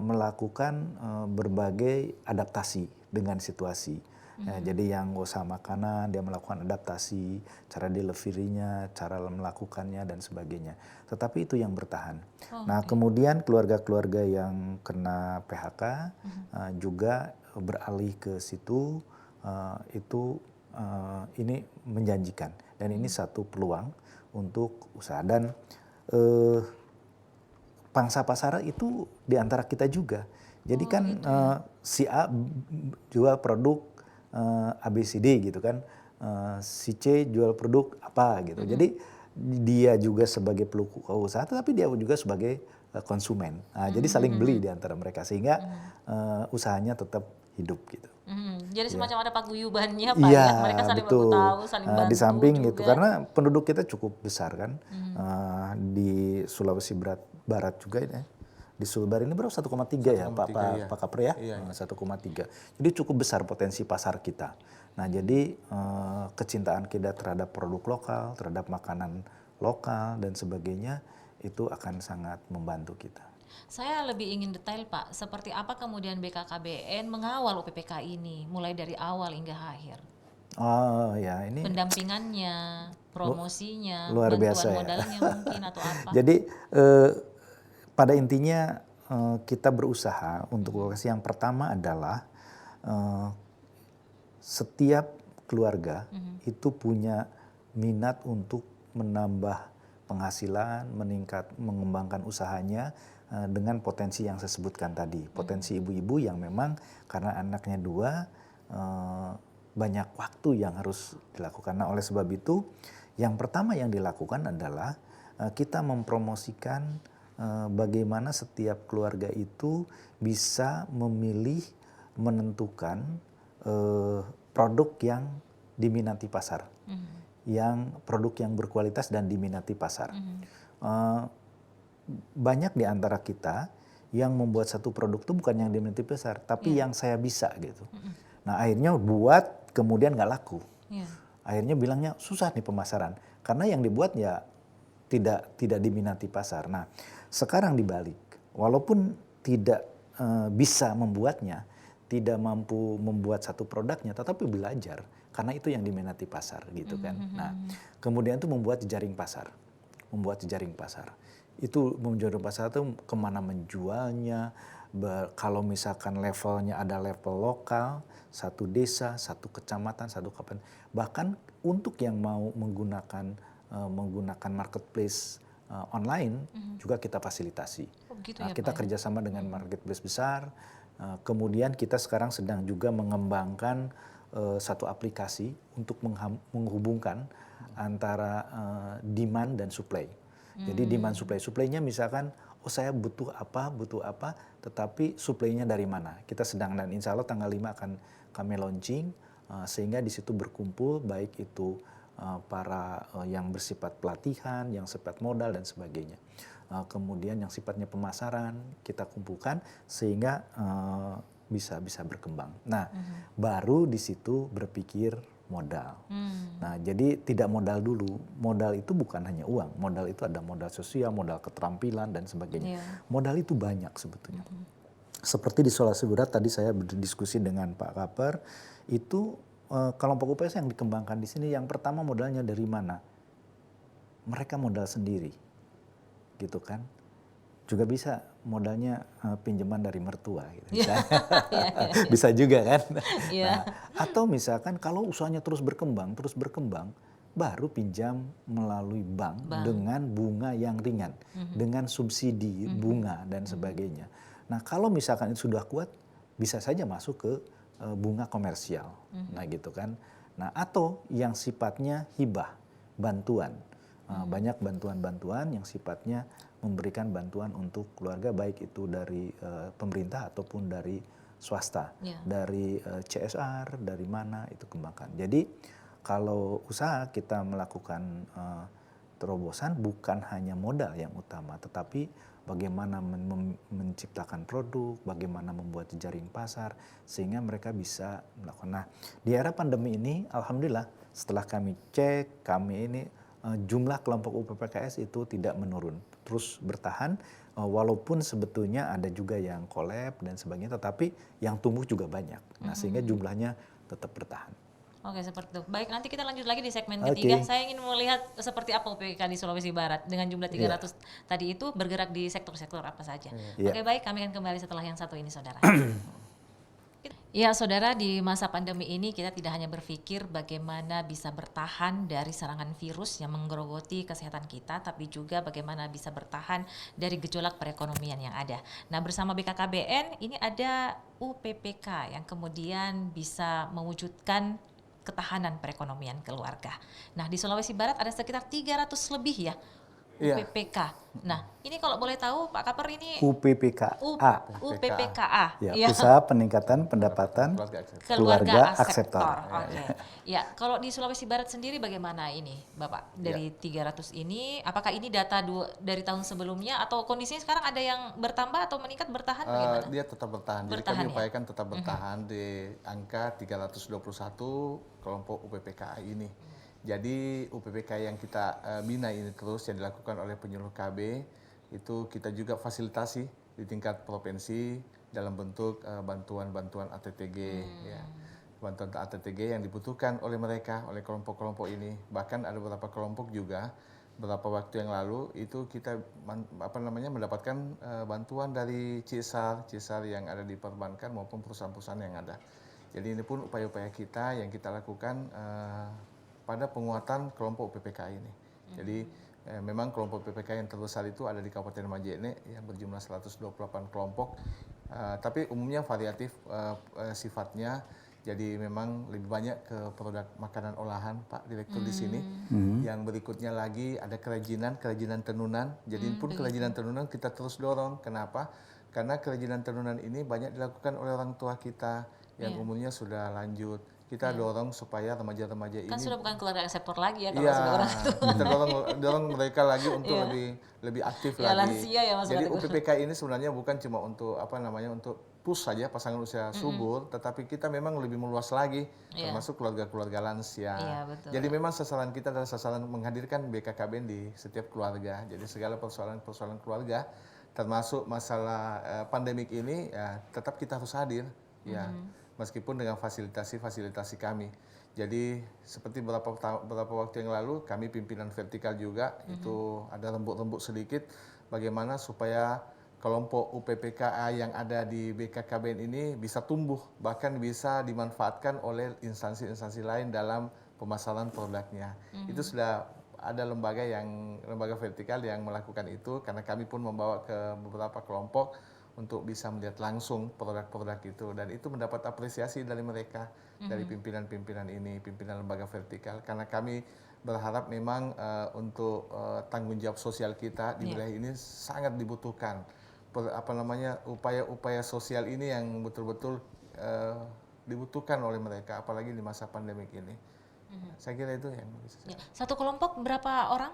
melakukan berbagai adaptasi dengan situasi. Jadi yang usaha makanan dia melakukan adaptasi, cara deliverynya, cara melakukannya dan sebagainya. Tetapi itu yang bertahan. Nah kemudian keluarga-keluarga yang kena PHK juga beralih ke situ, ini menjanjikan dan ini satu peluang untuk usaha dan pangsa pasar itu di antara kita juga. Jadi kan si A jual produk ABCD gitu kan, si C jual produk apa gitu. Jadi dia juga sebagai pelaku usaha, tetapi dia juga sebagai konsumen. Nah, jadi saling beli di antara mereka sehingga usahanya tetap hidup gitu. Jadi semacam ada paguyubannya Pak Iya, ya, mereka saling baku betul. tahu, saling bantu Di samping juga. gitu, karena penduduk kita cukup besar kan, di Sulawesi Barat juga ya. Di Sulbar ini berapa 1,3 ya Pak Kapre ya? 1,3. Jadi cukup besar potensi pasar kita. Nah jadi kecintaan kita terhadap produk lokal, terhadap makanan lokal dan sebagainya itu akan sangat membantu kita. Saya lebih ingin detail Pak, seperti apa kemudian BKKBN mengawal UPPK ini, mulai dari awal hingga akhir. Oh ya ini Pendampingannya, promosinya, luar bantuan biasa ya. modalnya mungkin atau apa. Jadi pada intinya kita berusaha untuk lokasi yang pertama adalah setiap keluarga itu punya minat untuk menambah penghasilan, mengembangkan usahanya dengan potensi yang saya sebutkan tadi. Potensi ibu-ibu yang memang karena anaknya 2 banyak waktu yang harus dilakukan. Nah, oleh sebab itu yang pertama yang dilakukan adalah kita mempromosikan bagaimana setiap keluarga itu bisa memilih, menentukan produk yang diminati pasar, yang produk yang berkualitas dan diminati pasar. Banyak di antara kita yang membuat satu produk itu bukan yang diminati pasar, tapi yang saya bisa gitu. Nah akhirnya buat kemudian nggak laku. Akhirnya bilangnya susah nih pemasaran, karena yang dibuat ya tidak diminati pasar. Nah sekarang dibalik, walaupun tidak bisa membuatnya, tidak mampu membuat satu produknya, tetapi belajar karena itu yang diminati pasar gitu kan. Nah kemudian itu membuat jejaring pasar, itu menjual pasar itu kemana menjualnya. Kalau misalkan levelnya ada level lokal, satu desa, satu kecamatan, satu kabupaten, bahkan untuk yang mau menggunakan marketplace online juga kita fasilitasi. Gitu ya, Kita Pak, kerjasama dengan marketplace besar. Kemudian kita sekarang sedang juga mengembangkan satu aplikasi untuk menghubungkan antara demand dan supply. Jadi demand supply-nya misalkan, oh saya butuh apa, tetapi supply-nya dari mana? Kita sedang, dan insya Allah tanggal 5 akan kami launching, sehingga di situ berkumpul baik itu para yang bersifat pelatihan, yang sifat modal dan sebagainya. Kemudian yang sifatnya pemasaran kita kumpulkan sehingga bisa berkembang. Nah, baru di situ berpikir modal. Nah, jadi tidak modal dulu. Modal itu bukan hanya uang. Modal itu ada modal sosial, modal keterampilan dan sebagainya. Modal itu banyak sebetulnya. Seperti di Sulawesi Barat tadi saya berdiskusi dengan Pak Kaper, itu kelompok UPS yang dikembangkan di sini yang pertama modalnya dari mana? Mereka modal sendiri. Gitu kan. Juga bisa modalnya pinjaman dari mertua gitu. Bisa juga kan. Nah, atau misalkan kalau usahanya terus berkembang, baru pinjam melalui bank dengan bunga yang ringan, dengan subsidi bunga dan sebagainya. Nah, kalau misalkan itu sudah kuat, bisa saja masuk ke bunga komersial. Nah, gitu kan. Nah, atau yang sifatnya hibah, bantuan. Banyak bantuan-bantuan yang sifatnya memberikan bantuan untuk keluarga, baik itu dari pemerintah ataupun dari swasta, dari CSR, dari mana itu kembangkan. Jadi kalau usaha kita melakukan terobosan, bukan hanya modal yang utama, tetapi bagaimana menciptakan produk, bagaimana membuat jejaring pasar, sehingga mereka bisa melakukan. Nah, di era pandemi ini, alhamdulillah, setelah kami cek, kami ini jumlah kelompok UPPKS itu tidak menurun, terus bertahan, walaupun sebetulnya ada juga yang collab dan sebagainya, tetapi yang tumbuh juga banyak. Nah, sehingga jumlahnya tetap bertahan. Oke, seperti itu. Baik, nanti kita lanjut lagi di segmen ketiga. Saya ingin melihat seperti apa UPPK di Sulawesi Barat dengan jumlah 300 tadi itu bergerak di sektor-sektor apa saja. Oke, baik, kami akan kembali setelah yang satu ini, Saudara. Ya, Saudara, di masa pandemi ini kita tidak hanya berpikir bagaimana bisa bertahan dari serangan virus yang menggerogoti kesehatan kita, tapi juga bagaimana bisa bertahan dari gejolak perekonomian yang ada. Nah, bersama BKKBN ini ada UPPK yang kemudian bisa mewujudkan ketahanan perekonomian keluarga. Nah, di Sulawesi Barat ada sekitar 300 lebih ya UPPK. Nah, ini kalau boleh tahu Pak Kaper ini UPPKA. UPPKA. Ya, Usaha Peningkatan Pendapatan Keluarga Akseptor. Oke. Ya, kalau di Sulawesi Barat sendiri bagaimana ini, Bapak? Dari 300 ini, apakah ini data dari tahun sebelumnya atau kondisinya sekarang ada yang bertambah atau meningkat, bertahan bagaimana? Dia tetap bertahan. Jadi kami upayakan tetap bertahan di angka 321 kelompok UPPKA ini. Jadi UPPK yang kita bina ini terus yang dilakukan oleh penyuluh KB itu kita juga fasilitasi di tingkat provinsi dalam bentuk bantuan-bantuan ATTG, ya. Bantuan ATTG yang dibutuhkan oleh mereka, oleh kelompok-kelompok ini. Bahkan ada beberapa kelompok juga beberapa waktu yang lalu itu kita mendapatkan bantuan dari CSR yang ada di perbankan maupun perusahaan-perusahaan yang ada. Jadi ini pun upaya-upaya kita yang kita lakukan pada penguatan kelompok UPPK ini. Jadi memang kelompok UPPK yang terbesar itu ada di Kabupaten Majene yang berjumlah 128 kelompok. Tapi umumnya variatif sifatnya. Jadi memang lebih banyak ke produk makanan olahan, Pak Direktur di sini. Yang berikutnya lagi ada kerajinan tenunan. Jadi pun kerajinan tenunan kita terus dorong. Kenapa? Karena kerajinan tenunan ini banyak dilakukan oleh orang tua kita yang umurnya sudah lanjut. Kita dorong supaya remaja-remaja ini kan sudah bukan keluarga akseptor lagi ya kalau sudah orang tua. Kita dorong mereka lagi untuk lebih aktif lagi. Lansia ya, jadi UPPK ini sebenarnya bukan cuma untuk untuk push saja pasangan usia subur, tetapi kita memang lebih meluas lagi termasuk keluarga-keluarga lansia. Jadi memang sasaran kita adalah sasaran menghadirkan BKKBN di setiap keluarga. Jadi segala persoalan keluarga termasuk masalah pandemik ini tetap kita harus hadir ya. Meskipun dengan fasilitasi kami. Jadi seperti beberapa waktu yang lalu kami pimpinan vertikal juga itu ada rembuk-rembuk sedikit bagaimana supaya kelompok UPPKA yang ada di BKKBN ini bisa tumbuh bahkan bisa dimanfaatkan oleh instansi-instansi lain dalam pemasaran produknya. Itu sudah ada lembaga vertikal yang melakukan itu karena kami pun membawa ke beberapa kelompok untuk bisa melihat langsung produk-produk itu dan itu mendapat apresiasi dari mereka, dari pimpinan-pimpinan ini, pimpinan lembaga vertikal karena kami berharap memang untuk tanggung jawab sosial kita di wilayah ini sangat dibutuhkan upaya-upaya sosial ini yang betul-betul dibutuhkan oleh mereka apalagi di masa pandemik ini. Saya kira itu yang bisa saya. Satu kelompok berapa orang?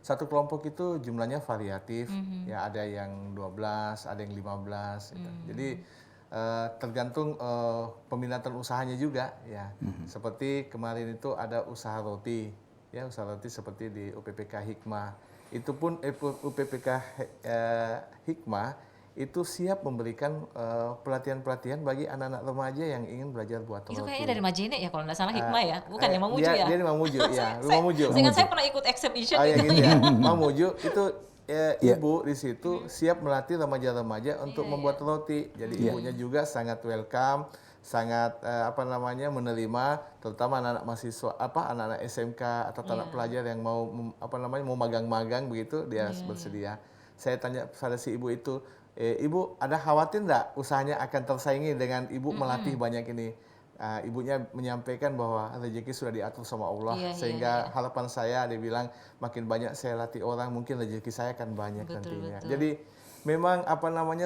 Satu kelompok itu jumlahnya variatif, ya ada yang 12, ada yang 15. Gitu. Jadi tergantung peminatan usahanya juga, ya. Seperti kemarin itu ada usaha roti, ya usaha roti seperti di UPPK Hikmah. Itu pun UPPK Hikmah itu siap memberikan pelatihan-pelatihan bagi anak-anak remaja yang ingin belajar buat roti. Itu kayaknya dari Majene ya kalau nggak salah Hikmah ya, bukan Mamuju ya? Dia di Mamuju, ya. Saya pernah ikut exhibition itu. Gitu ya. Mamuju itu ibu di situ siap melatih remaja-remaja untuk membuat roti. Jadi ibunya juga sangat welcome, sangat menerima, terutama anak-anak mahasiswa anak-anak SMK atau anak pelajar yang mau mau magang-magang begitu, dia bersedia. Saya tanya pada si ibu itu, ibu ada khawatir nggak usahanya akan tersaingi dengan ibu melatih banyak ini? Ibunya menyampaikan bahwa rezeki sudah diatur sama Allah, sehingga harapan saya dia bilang makin banyak saya latih orang mungkin rezeki saya akan banyak nantinya. Jadi memang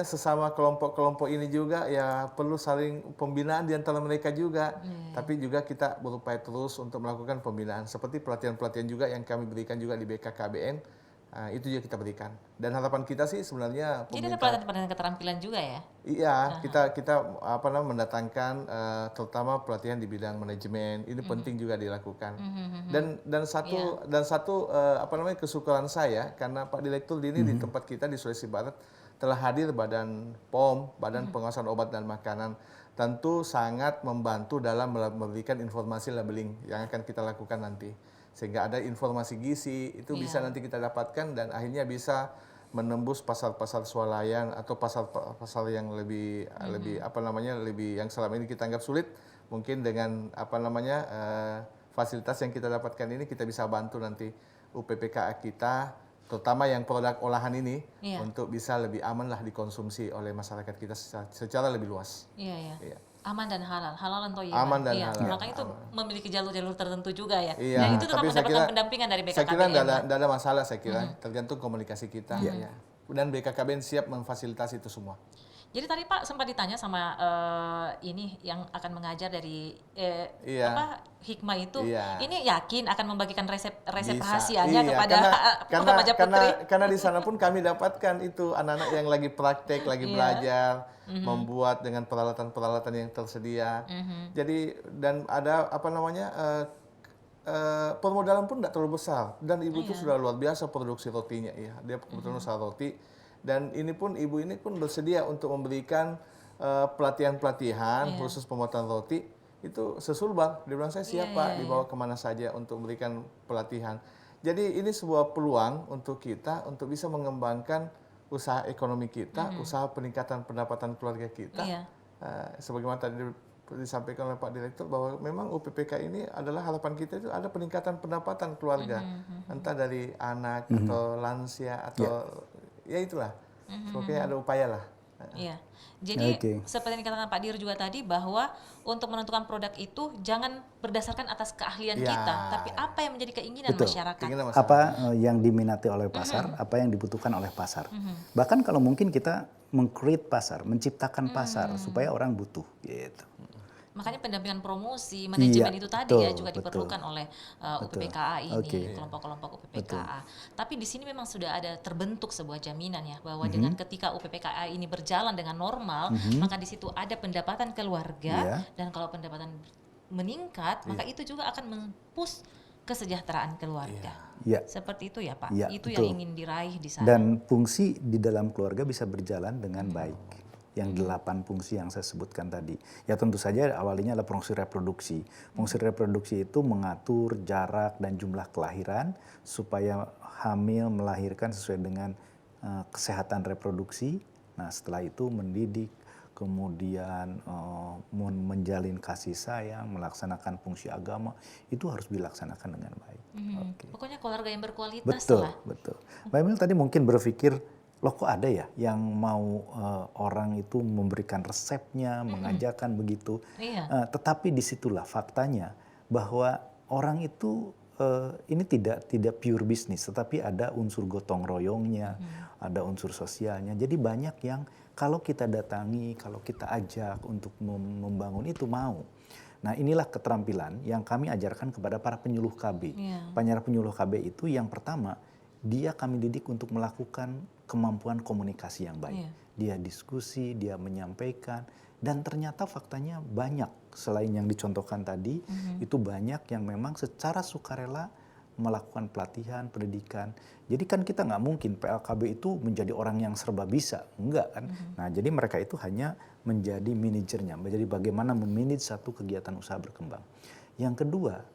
sesama kelompok-kelompok ini juga ya perlu saling pembinaan di antara mereka juga. Tapi juga kita berupaya terus untuk melakukan pembinaan seperti pelatihan-pelatihan juga yang kami berikan juga di BKKBN. Itu juga kita berikan. Dan harapan kita sih sebenarnya Jadi ada pelatihan-pelatihan keterampilan juga ya? Iya, kita mendatangkan terutama pelatihan di bidang manajemen. Ini penting juga dilakukan. Dan satu kesyukuran saya karena Pak Direktur ini di tempat kita di Sulawesi Barat telah hadir Badan POM, Badan Pengawasan Obat dan Makanan. Tentu sangat membantu dalam memberikan informasi labeling yang akan kita lakukan nanti. Sehingga ada informasi gizi itu bisa nanti kita dapatkan dan akhirnya bisa menembus pasar-pasar swalayan atau pasar-pasar yang lebih yang selama ini kita anggap sulit, mungkin dengan fasilitas yang kita dapatkan ini kita bisa bantu nanti UPPKA kita, terutama yang produk olahan ini untuk bisa lebih aman lah dikonsumsi oleh masyarakat kita secara lebih luas. Iya. Aman dan halal atau aman dan halal. Makanya itu memiliki jalur-jalur tertentu juga ya. Iya, Nah itu tetap mendapatkan pendampingan dari BKKBN. Saya kira tidak ada masalah, saya kira tergantung komunikasi kita. Ya. Dan BKKBN siap memfasilitasi itu semua. Jadi tadi Pak sempat ditanya sama ini yang akan mengajar dari hikmah itu, ini yakin akan membagikan resep rahasianya kepada remaja putri. Karena di sana pun kami dapatkan itu anak-anak yang lagi praktek, lagi belajar, membuat dengan peralatan-peralatan yang tersedia. Jadi dan ada permodalan pun tidak terlalu besar dan ibu itu sudah luar biasa produksi rotinya, dia kebetulan usaha roti. Dan ibu ini pun bersedia untuk memberikan pelatihan-pelatihan khusus pembuatan roti itu sesulbar. Dia bilang saya siap Pak dibawa kemana saja untuk memberikan pelatihan. Jadi ini sebuah peluang untuk kita untuk bisa mengembangkan usaha ekonomi kita, usaha peningkatan pendapatan keluarga kita. Sebagaimana tadi disampaikan oleh Pak Direktur bahwa memang UPPK ini adalah harapan kita itu ada peningkatan pendapatan keluarga, entah dari anak atau lansia atau ya itulah, pokoknya ada upaya lah. Iya, jadi seperti yang dikatakan Pak Dir juga tadi bahwa untuk menentukan produk itu jangan berdasarkan atas keahlian kita, tapi apa yang menjadi keinginan masyarakat. Apa yang diminati oleh pasar, apa yang dibutuhkan oleh pasar. Bahkan kalau mungkin kita meng-create pasar, menciptakan pasar supaya orang butuh gitu. Makanya pendampingan promosi, manajemen itu tadi juga diperlukan oleh UPPKA ini, kelompok-kelompok UPPKA. Tapi di sini memang sudah ada terbentuk sebuah jaminan ya bahwa dengan ketika UPPKA ini berjalan dengan normal, maka di situ ada pendapatan keluarga dan kalau pendapatan meningkat, maka itu juga akan mempush kesejahteraan keluarga. Seperti itu ya Pak. Itu yang ingin diraih di sana. Dan fungsi di dalam keluarga bisa berjalan dengan baik. Yang 8 fungsi yang saya sebutkan tadi. Ya tentu saja awalnya adalah fungsi reproduksi. Fungsi reproduksi itu mengatur jarak dan jumlah kelahiran supaya hamil melahirkan sesuai dengan kesehatan reproduksi. Nah setelah itu mendidik, kemudian menjalin kasih sayang, melaksanakan fungsi agama, itu harus dilaksanakan dengan baik. Pokoknya keluarga yang berkualitas lah. Betul. Mbak Emil tadi mungkin berpikir, loh kok ada ya yang mau orang itu memberikan resepnya, mengajarkan begitu. Tetapi disitulah faktanya bahwa orang itu ini tidak pure bisnis, tetapi ada unsur gotong royongnya, ada unsur sosialnya. Jadi banyak yang kalau kita datangi, kalau kita ajak untuk membangun itu mau. Nah inilah keterampilan yang kami ajarkan kepada para penyuluh KB. Para penyuluh KB itu yang pertama, dia kami didik untuk melakukan kemampuan komunikasi yang baik. Dia diskusi, dia menyampaikan, dan ternyata faktanya banyak selain yang dicontohkan tadi, itu banyak yang memang secara sukarela melakukan pelatihan, pendidikan. Jadi kan kita nggak mungkin PLKB itu menjadi orang yang serba bisa, enggak kan? Nah jadi mereka itu hanya menjadi manajernya, menjadi bagaimana memanage satu kegiatan usaha berkembang. Yang kedua,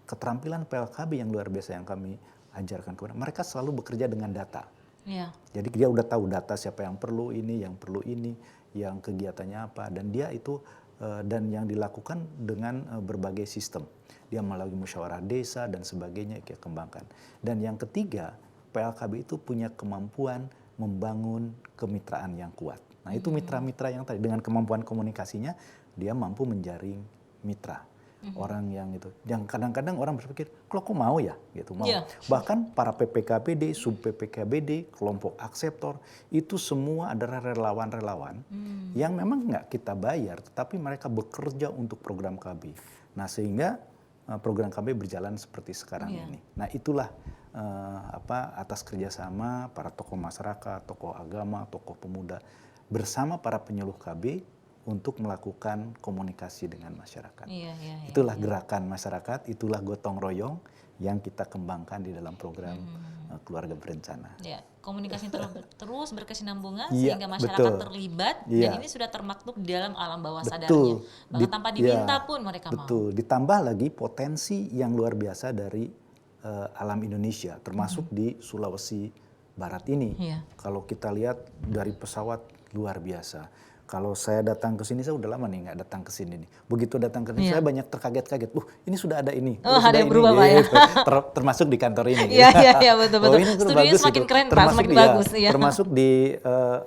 keterampilan PLKB yang luar biasa yang kami ajarkan kepada mereka selalu bekerja dengan data. Iya. Jadi dia udah tahu data siapa yang perlu ini, yang kegiatannya apa, dan dia itu dan yang dilakukan dengan berbagai sistem. Dia melalui musyawarah desa dan sebagainya dia kembangkan. Dan yang ketiga, PLKB itu punya kemampuan membangun kemitraan yang kuat. Nah, itu mitra-mitra yang tadi dengan kemampuan komunikasinya dia mampu menjaring mitra. Orang yang itu, yang kadang-kadang orang berpikir, kok mau ya, gitu mau. Iya. Bahkan para PPKBD, sub PPKBD, kelompok akseptor itu semua adalah relawan-relawan yang memang nggak kita bayar, tetapi mereka bekerja untuk program KB. Nah, sehingga program KB berjalan seperti sekarang ini. Nah, itulah atas kerjasama para tokoh masyarakat, tokoh agama, tokoh pemuda bersama para penyuluh KB untuk melakukan komunikasi dengan masyarakat. Itulah gerakan masyarakat, itulah gotong royong yang kita kembangkan di dalam program Keluarga Berencana. Ya, komunikasi terus berkesinambungan Iya, sehingga masyarakat betul. terlibat Iya. dan ini sudah termaktub di dalam alam bawah sadarnya. Betul. Bahkan tanpa diminta pun mereka mau. Betul. Ditambah lagi potensi yang luar biasa dari alam Indonesia, termasuk di Sulawesi Barat ini. Iya. Kalau kita lihat dari pesawat luar biasa. Kalau saya datang ke sini, saya udah lama nih nggak datang ke sini nih. Begitu datang ke sini, saya banyak terkaget-kaget. Ini sudah ada ini. Oh, sudah ada yang ini. berubah Pak ya. Termasuk di kantor ini. Iya, betul-betul. Ini tuh Studionya bagus semakin itu. keren Pak, Termasuk semakin dia, bagus. Iya. Termasuk di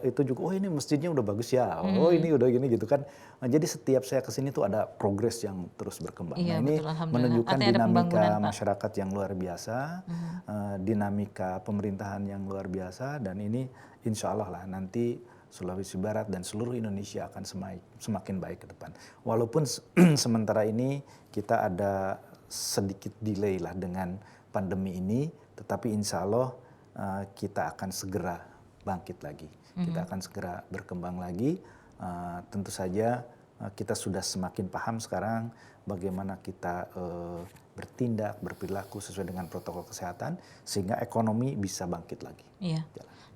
itu juga, ini masjidnya udah bagus ya. Ini udah gini gitu kan. Jadi setiap saya ke sini tuh ada progres yang terus berkembang. Iya, Nah, ini betul, alhamdulillah. menunjukkan Artinya ada pembangunan, dinamika Pak. masyarakat yang luar biasa, dinamika pemerintahan yang luar biasa, dan ini insya Allah lah nanti Sulawesi Barat dan seluruh Indonesia akan semakin baik ke depan. Walaupun sementara ini kita ada sedikit delay lah dengan pandemi ini, tetapi insya Allah kita akan segera bangkit lagi. Kita akan segera berkembang lagi. Tentu saja kita sudah semakin paham sekarang bagaimana kita bertindak, berperilaku sesuai dengan protokol kesehatan, sehingga ekonomi bisa bangkit lagi. Iya.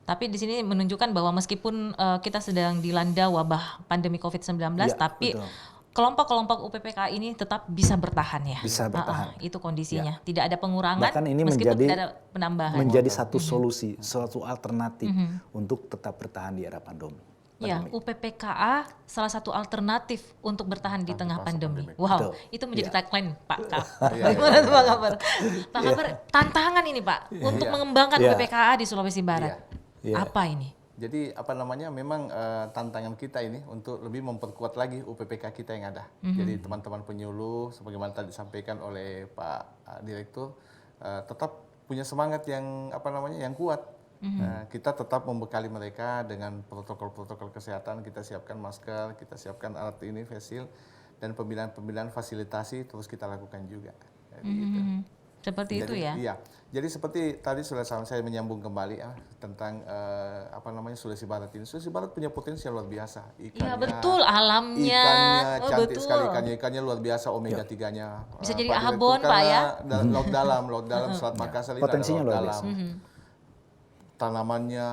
Tapi di sini menunjukkan bahwa meskipun kita sedang dilanda wabah pandemi COVID-19, Ya, tapi betul. kelompok-kelompok UPPK ini tetap bisa bertahan ya. Bisa bertahan. Itu kondisinya. Tidak ada pengurangan, Bahkan ini meskipun menjadi tidak ada penambahan. menjadi satu solusi, suatu alternatif untuk tetap bertahan di era pandemi. Ya, UPPKA salah satu alternatif untuk bertahan di tengah pandemi. Wow, Betul. itu menjadi tagline Pak Kap. Iya, Gimana tuh Pak Kabar? Pak Kabar, tantangan ini Pak untuk mengembangkan Iya. UPPKA di Sulawesi Barat. Iya. Apa ini? Jadi memang tantangan kita ini untuk lebih memperkuat lagi UPPK kita yang ada. Jadi teman-teman penyuluh, sebagaimana tadi disampaikan oleh Pak Direktur, tetap punya semangat yang yang kuat. Kita tetap membekali mereka dengan protokol-protokol kesehatan. Kita siapkan masker, kita siapkan alat ini face shield, dan pembinaan fasilitasi terus kita lakukan juga. Jadi, gitu. Seperti itu ya. Iya. Jadi seperti tadi sudah saya menyambung kembali tentang Sulawesi Barat ini. Sulawesi Barat punya potensi yang luar biasa. Ikannya, Iya betul, alamnya. Ikannya cantik betul. sekali, ikannya luar biasa, omega 3-nya. Bisa jadi Ahabon, Pak ya. Laut dalam Selat Makassar ini Potensinya ada luar laut dalam. Tanamannya,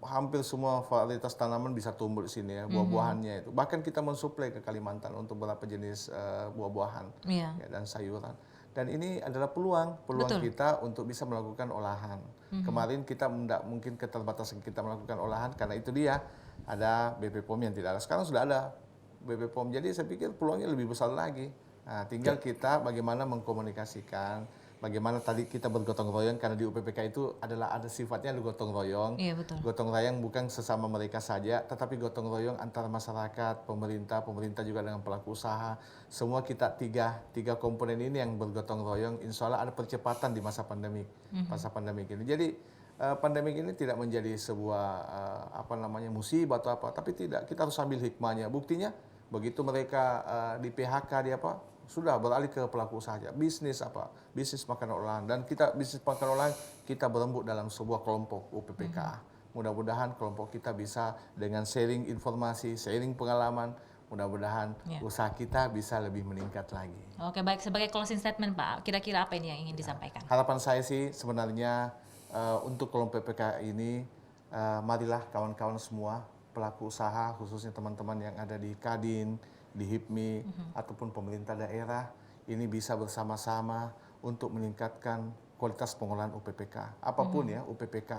hampir semua varietas tanaman bisa tumbuh di sini ya, buah-buahannya itu. Bahkan kita mensuplai ke Kalimantan untuk beberapa jenis buah-buahan Iya. ya, dan sayuran. Dan ini adalah peluang Betul. kita untuk bisa melakukan olahan. Kemarin kita tidak mungkin keterbatasan kita melakukan olahan, karena itu dia ada BP POM yang tidak ada. Sekarang sudah ada BP POM, jadi saya pikir peluangnya lebih besar lagi. Nah, tinggal kita bagaimana mengkomunikasikan, bagaimana tadi kita bergotong royong, karena di UPPK itu ada sifatnya gotong royong. Iya betul. Gotong royong bukan sesama mereka saja, tetapi gotong royong antara masyarakat, pemerintah juga dengan pelaku usaha. Semua kita tiga komponen ini yang bergotong royong, insya Allah ada percepatan di masa pandemi ini. Jadi pandemi ini tidak menjadi sebuah musibah atau apa, tapi tidak, kita harus ambil hikmahnya. Buktinya begitu mereka di PHK sudah beralih ke pelaku usaha, bisnis makanan olahan, dan bisnis makanan olahan kita berembuk dalam sebuah kelompok UPPK. Mudah-mudahan kelompok kita bisa dengan sharing informasi, sharing pengalaman, mudah-mudahan usaha kita bisa lebih meningkat lagi. Oke, baik, sebagai closing statement Pak, kira-kira apa ini yang ingin disampaikan? Harapan saya sih sebenarnya untuk kelompok PPK ini, marilah kawan-kawan semua pelaku usaha, khususnya teman-teman yang ada di Kadin, di HIPMI, ataupun pemerintah daerah, ini bisa bersama-sama untuk meningkatkan kualitas pengolahan UPPK. Apapun ya UPPK.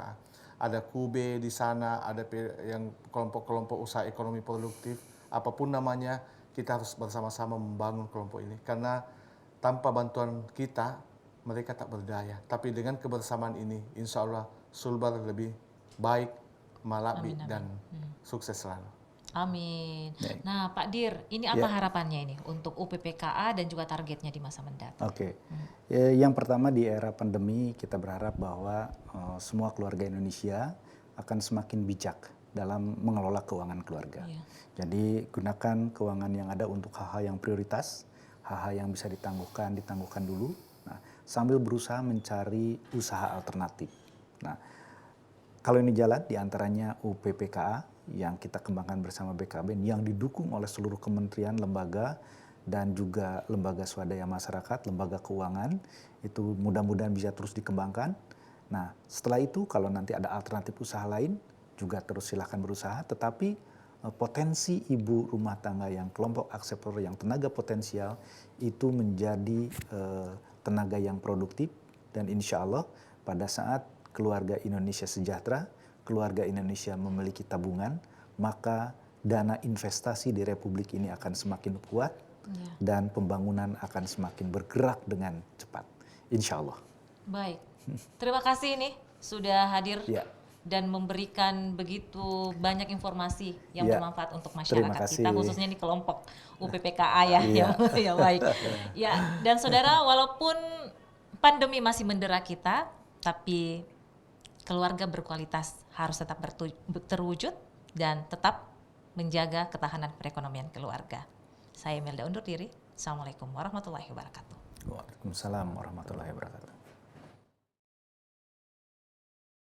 ada KUBE di sana, ada yang kelompok-kelompok usaha ekonomi produktif, apapun namanya, kita harus bersama-sama membangun kelompok ini. Karena tanpa bantuan kita, mereka tak berdaya. Tapi dengan kebersamaan ini, insya Allah Sulbar lebih baik, malabi, dan sukses selalu. Amin. Baik. Nah, Pak Dir, ini apa harapannya ini untuk UPPKA dan juga targetnya di masa mendatang? Oke. Yang pertama di era pandemi kita berharap bahwa semua keluarga Indonesia akan semakin bijak dalam mengelola keuangan keluarga. Iya. Jadi gunakan keuangan yang ada untuk hal-hal yang prioritas, hal-hal yang bisa ditangguhkan dulu. Nah, sambil berusaha mencari usaha alternatif. Nah, kalau ini jalan, diantaranya UPPKA yang kita kembangkan bersama BKBN yang didukung oleh seluruh kementerian, lembaga, dan juga lembaga swadaya masyarakat, lembaga keuangan, itu mudah-mudahan bisa terus dikembangkan. Nah, setelah itu kalau nanti ada alternatif usaha lain, juga terus silahkan berusaha, tetapi potensi ibu rumah tangga yang kelompok akseptor yang tenaga potensial itu menjadi tenaga yang produktif, dan insya Allah pada saat keluarga Indonesia sejahtera, keluarga Indonesia memiliki tabungan, maka dana investasi di Republik ini akan semakin kuat dan pembangunan akan semakin bergerak dengan cepat. Insya Allah. Baik, terima kasih nih sudah hadir Ya. dan memberikan begitu banyak informasi yang Ya. bermanfaat untuk Terima masyarakat kasih. kita, khususnya di kelompok UPPKA ya. Iya. Ya baik. Ya, dan saudara, walaupun pandemi masih mendera kita, tapi keluarga berkualitas harus tetap terwujud dan tetap menjaga ketahanan perekonomian keluarga. Saya Imelda undur diri. Assalamualaikum warahmatullahi wabarakatuh. Waalaikumsalam warahmatullahi wabarakatuh.